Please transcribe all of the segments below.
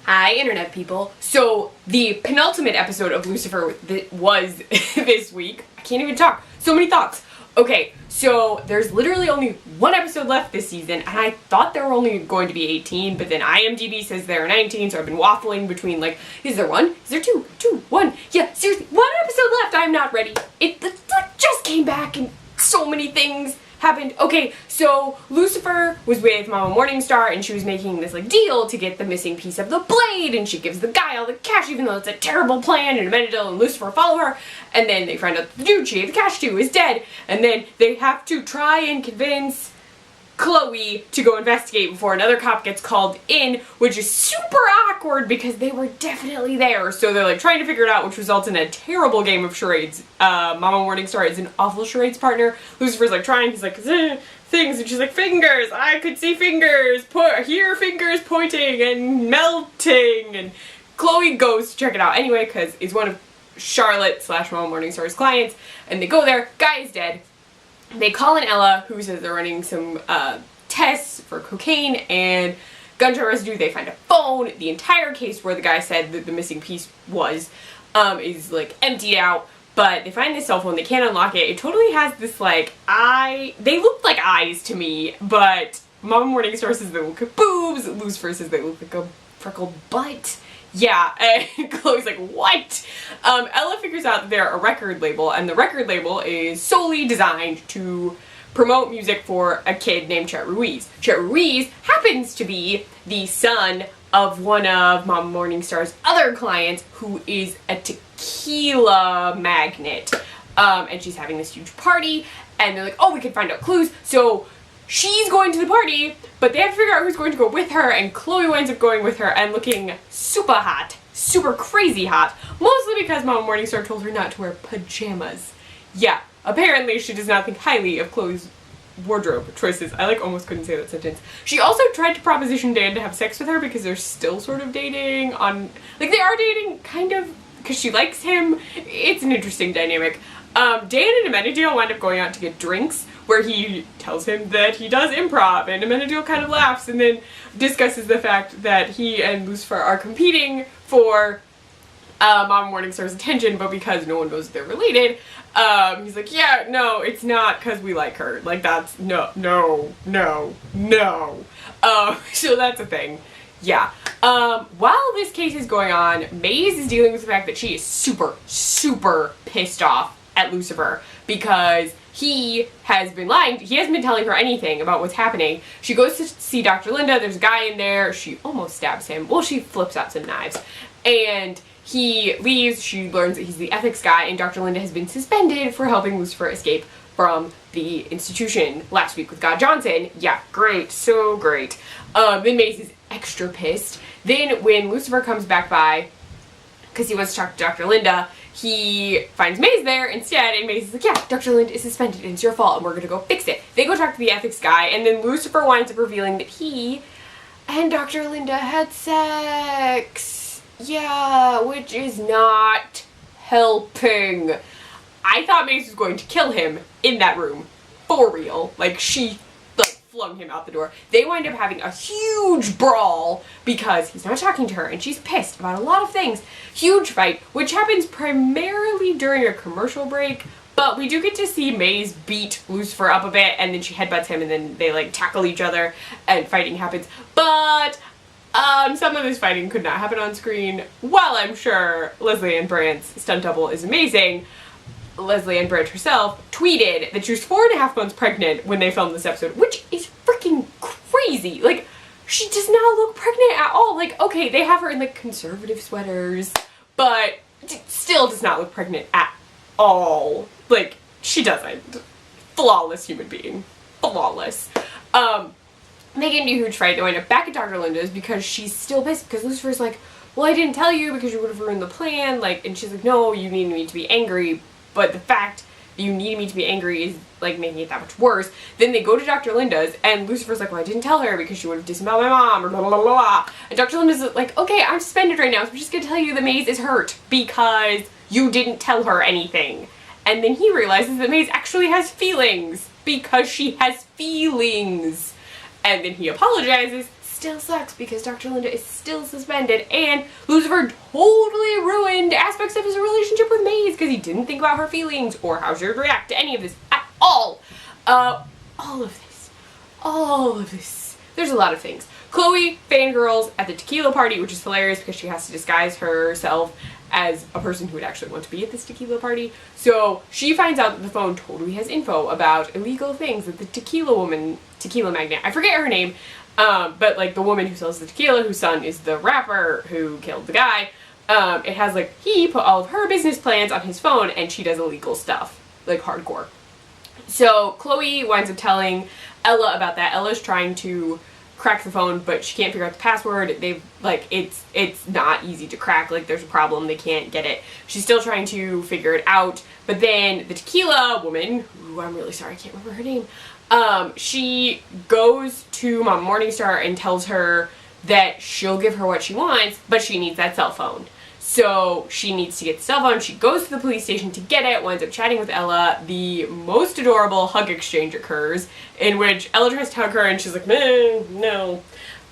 Hi, internet people. So, the penultimate episode of Lucifer was this week. I can't even talk. So many thoughts. Okay, so there's literally only one episode left this season, and I thought there were only going to be 18, but then IMDb says there are 19, so I've been waffling between, like, is there one? Is there two? One? Yeah, seriously, one episode left. I'm not ready. It just came back, and so many things happened. Okay, so Lucifer was with Mama Morningstar, and she was making this like deal to get the missing piece of the blade, and she gives the guy all the cash even though it's a terrible plan, and Amenadiel and Lucifer follow her, and then they find out the dude she gave the cash to is dead, and then they have to try and convince Chloe to go investigate before another cop gets called in, which is super awkward because they were definitely there. So they're like trying to figure it out, which results in a terrible game of charades. Mama Morningstar is an awful charades partner. Lucifer's like trying, he's like, things, and she's like, fingers, I could see fingers, hear fingers pointing and melting, and Chloe goes to check it out anyway because it's one of Charlotte / Mama Morningstar's clients, and they go there, guy is dead. They call in Ella, who says they're running some tests for cocaine and gunshot residue. They find a phone. The entire case where the guy said that the missing piece was is like emptied out. But they find this cell phone. They can't unlock it. It totally has this like they look like eyes to me, but Mama Morningstar says they look like boobs. Lucifer says they look like a freckled butt. Yeah, and Chloe's like, what? Ella figures out that they're a record label, and the record label is solely designed to promote music for a kid named Chet Ruiz. Chet Ruiz happens to be the son of one of Mama Morningstar's other clients, who is a tequila magnate. And she's having this huge party, and they're like, oh, we can find out clues, so she's going to the party, but they have to figure out who's going to go with her, and Chloe winds up going with her and looking super hot. Super crazy hot. Mostly because Mama Morningstar told her not to wear pajamas. Yeah, apparently she does not think highly of Chloe's wardrobe choices. I almost couldn't say that sentence. She also tried to proposition Dan to have sex with her because they're still sort of dating on, they are dating kind of because she likes him. It's an interesting dynamic. Dan and Amenadiel wind up going out to get drinks, where he tells him that he does improv, and Amenadiel kind of laughs and then discusses the fact that he and Lucifer are competing for Mama Morningstar's attention, but because no one knows they're related, he's like, yeah, no, it's not because we like her. Like, that's, no. So that's a thing. Yeah. While this case is going on, Maze is dealing with the fact that she is super, super pissed off at Lucifer because he has been lying. He hasn't been telling her anything about what's happening. She goes to see Dr. Linda. There's a guy in there. She almost stabs him. Well, she flips out some knives. And he leaves. She learns that he's the ethics guy, and Dr. Linda has been suspended for helping Lucifer escape from the institution last week with God Johnson. Yeah, great. So great. Then Maze is extra pissed. Then when Lucifer comes back by, because he wants to talk to Dr. Linda, he finds Maze there instead, and Maze is like, yeah, Dr. Linda is suspended, and it's your fault, and we're gonna go fix it. They go talk to the ethics guy, and then Lucifer winds up revealing that he and Dr. Linda had sex. Yeah, which is not helping. I thought Maze was going to kill him in that room. For real. Like, she flung him out the door. They wind up having a huge brawl because he's not talking to her, and she's pissed about a lot of things. Huge fight, which happens primarily during a commercial break, but we do get to see Maze beat Lucifer up a bit, and then she headbutts him, and then they tackle each other, and fighting happens. But some of this fighting could not happen on screen. While I'm sure Leslie Ann Brandt's stunt double is amazing, Leslie Ann Brandt herself tweeted that she was 4.5 months pregnant when they filmed this episode, which is freaking crazy. Like, she does not look pregnant at all. Like, okay, they have her in conservative sweaters, but still does not look pregnant at all. Like, she doesn't. Flawless human being. Flawless. They get into a huge fight. They wind up back at Dr. Linda's because she's still pissed because Lucifer's like, well, I didn't tell you because you would have ruined the plan. And she's like, no, you need me to be angry. But the fact that you need me to be angry is, making it that much worse. Then they go to Dr. Linda's, and Lucifer's like, well, I didn't tell her because she would have disemboweled my mom, or blah, blah, blah, blah. And Dr. Linda's like, okay, I'm suspended right now, so I'm just gonna tell you that Maze is hurt because you didn't tell her anything. And then he realizes that Maze actually has feelings because she has feelings. And then he apologizes, still sucks because Dr. Linda is still suspended, and Lucifer totally ruined aspects of his relationship with Maze because he didn't think about her feelings or how she would react to any of this at all. All of this. There's a lot of things. Chloe fangirls at the tequila party, which is hilarious because she has to disguise herself as a person who would actually want to be at this tequila party. So she finds out that the phone totally has info about illegal things that the tequila magnate, I forget her name, but like the woman who sells the tequila, whose son is the rapper who killed the guy, it has like, he put all of her business plans on his phone and she does illegal stuff, like hardcore. So Chloe winds up telling Ella about that. Ella's trying to crack the phone, but she can't figure out the password. It's not easy to crack, like there's a problem, they can't get it. She's still trying to figure it out, but then the tequila woman, who I'm really sorry, I can't remember her name, she goes to Mom Morningstar and tells her that she'll give her what she wants, but she needs that cell phone. So she needs to get the cell phone. She goes to the police station to get it, winds up chatting with Ella. The most adorable hug exchange occurs, in which Ella tries to hug her and she's like, no.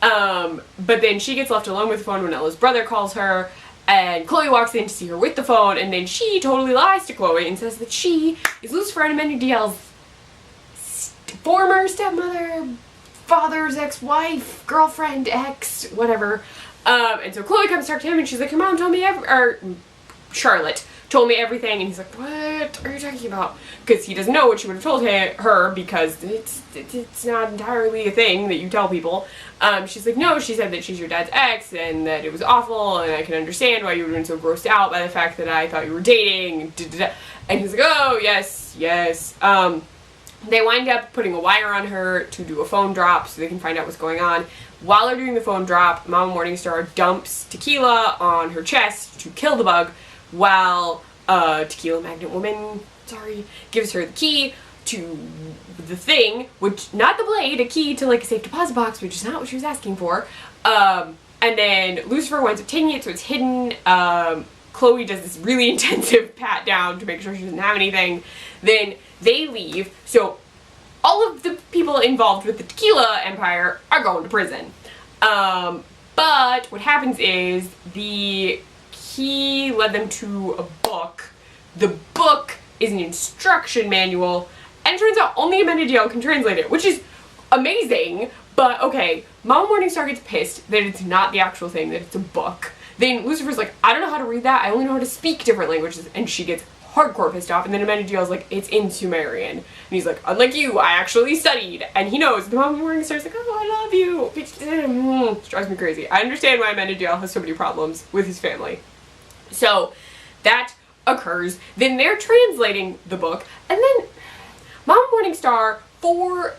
But then she gets left alone with the phone when Ella's brother calls her, and Chloe walks in to see her with the phone, and then she totally lies to Chloe and says that she is Lucifer and Amenadiel's former stepmother, father's ex-wife, girlfriend, ex, whatever. And so Chloe comes to talk to him and she's like, your mom told me Charlotte told me everything, and he's like, what are you talking about? Because he doesn't know what she would have told her because it's not entirely a thing that you tell people. She's like, no, she said that she's your dad's ex and that it was awful and I can understand why you would have been so grossed out by the fact that I thought you were dating. And he's like, oh, yes. They wind up putting a wire on her to do a phone drop so they can find out what's going on. While they're doing the phone drop, Mama Morningstar dumps tequila on her chest to kill the bug, while tequila magnet woman, gives her the key to the thing, which, not the blade, a key to like a safe deposit box, which is not what she was asking for. And then Lucifer winds up taking it, so it's hidden. Chloe does this really intensive pat down to make sure she doesn't have anything. Then they leave, so all of the people involved with the tequila empire are going to prison. But what happens is the key led them to a book. The book is an instruction manual, and it turns out only Amenadiel can translate it, which is amazing. But okay, Mama Morningstar gets pissed that it's not the actual thing, that it's a book. Then Lucifer's like, I don't know how to read that, I only know how to speak different languages, and she gets hardcore pissed off, and then Amenadiel's like, it's in Sumerian. And he's like, unlike you, I actually studied. And he knows. The Mama Morningstar's like, oh, I love you. It drives me crazy. I understand why Amenadiel has so many problems with his family. So that occurs. Then they're translating the book, and then Mama Morningstar, for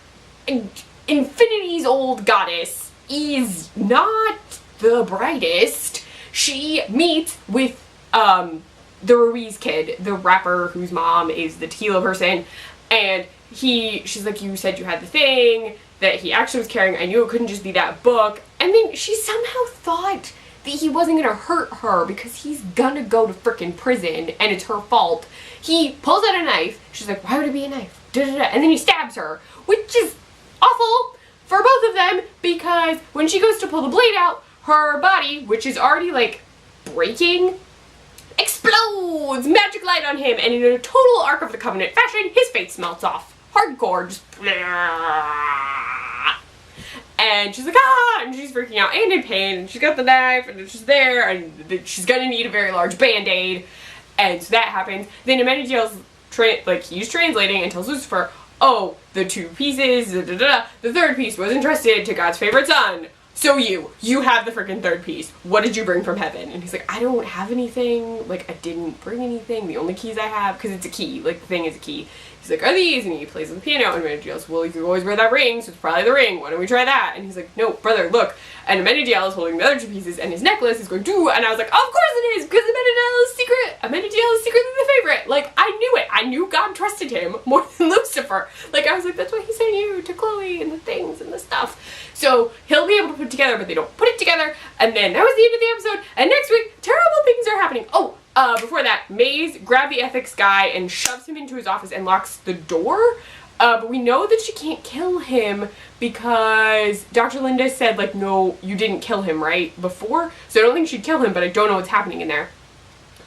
infinity's old goddess, is not the brightest. She meets with the Ruiz kid, the rapper whose mom is the tequila person, and she's like, you said you had the thing that he actually was carrying, I knew it couldn't just be that book. And then she somehow thought that he wasn't gonna hurt her because he's gonna go to frickin' prison and it's her fault. He pulls out a knife, she's like, why would it be a knife? And then he stabs her, which is awful for both of them, because when she goes to pull the blade out, her body, which is already like breaking, explodes! Magic light on him, and in a total Ark of the Covenant fashion, his face melts off. Hardcore, just and she's like, ah! And she's freaking out and in pain, and she's got the knife, and it's just there, and she's gonna need a very large band-aid, and so that happens. Then Amenadiel's he's translating and tells Lucifer, oh, the two pieces, the third piece was entrusted to God's favorite son. So you have the freaking third piece. What did you bring from heaven? And he's like, I don't have anything. Like, I didn't bring anything. The only keys I have, because it's a key. Like, the thing is a key. He's like, are these? And he plays on the piano. And Amenadiel's, well, you always wear that ring, so it's probably the ring. Why don't we try that? And he's like, no, brother, look. And Amenadiel is holding the other two pieces, and his necklace is going, doo. And I was like, of course it is, because Amenadiel is secretly the favorite. Like, I knew it. I knew God trusted him more than Lucifer. Like, I was like, that's why he sent you to Chloe and the things and the stuff. So he'll be able to put it together, but they don't put it together. And then that was the end of the episode. And next week, terrible things are happening. Oh, before that, Maze grabbed the ethics guy and shoves him into his office and locks the door. But we know that she can't kill him because Dr. Linda said, like, no, you didn't kill him, right, before? So I don't think she'd kill him, but I don't know what's happening in there.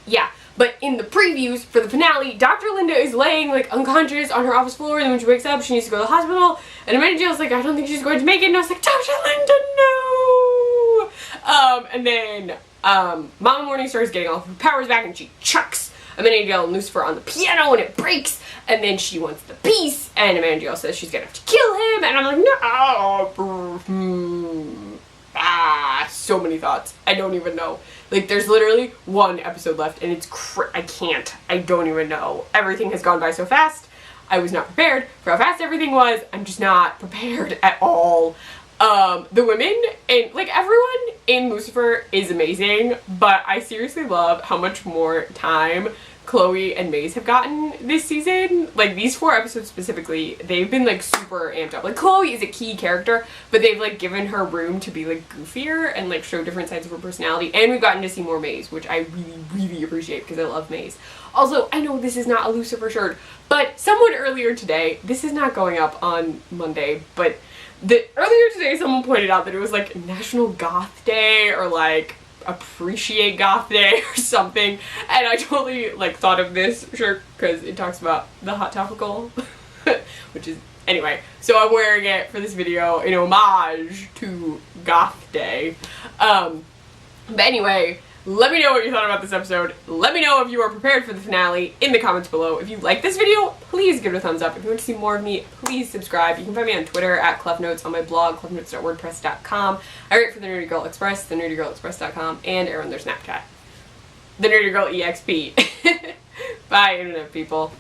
Yeah, but in the previews for the finale, Dr. Linda is laying, like, unconscious on her office floor, and then when she wakes up, she needs to go to the hospital, and Amanda Jill's like, I don't think she's going to make it, and I was like, Dr. Linda, no! And then, Mama Morningstar is getting all of her powers back, and she chucks Amanda Jill and Lucifer on the piano, and it breaks, and then she wants the piece, and Amanda Jill says she's gonna have to kill him, and I'm like, no! So many thoughts. I don't even know. Like, there's literally one episode left, and it's I don't even know. Everything has gone by so fast. I was not prepared for how fast everything was. I'm just not prepared at all. The women, and, like, everyone in Lucifer is amazing, but I seriously love how much more time Chloe and Maze have gotten this season. Like, these 4 episodes specifically, they've been, like, super amped up. Like, Chloe is a key character, but they've, like, given her room to be, like, goofier and, like, show different sides of her personality, and we've gotten to see more Maze, which I really, really appreciate because I love Maze. Also, I know this is not a Lucifer shirt, but someone earlier today, this is not going up on Monday, but earlier today someone pointed out that it was, like, National Goth Day, or, like, Appreciate Goth Day or something, and I totally, like, thought of this shirt because it talks about the Hot Topical, which is, anyway, so I'm wearing it for this video in homage to Goth Day. But anyway, let me know what you thought about this episode. Let me know if you are prepared for the finale in the comments below. If you like this video, please give it a thumbs up. If you want to see more of me, please subscribe. You can find me on Twitter at Kleffnotes, on my blog, kleffnotes.wordpress.com. I write for the Nerdy Girl Express, thenerdygirlexpress.com, and I run their Snapchat. The Nerdy Girl EXP. Bye, internet people.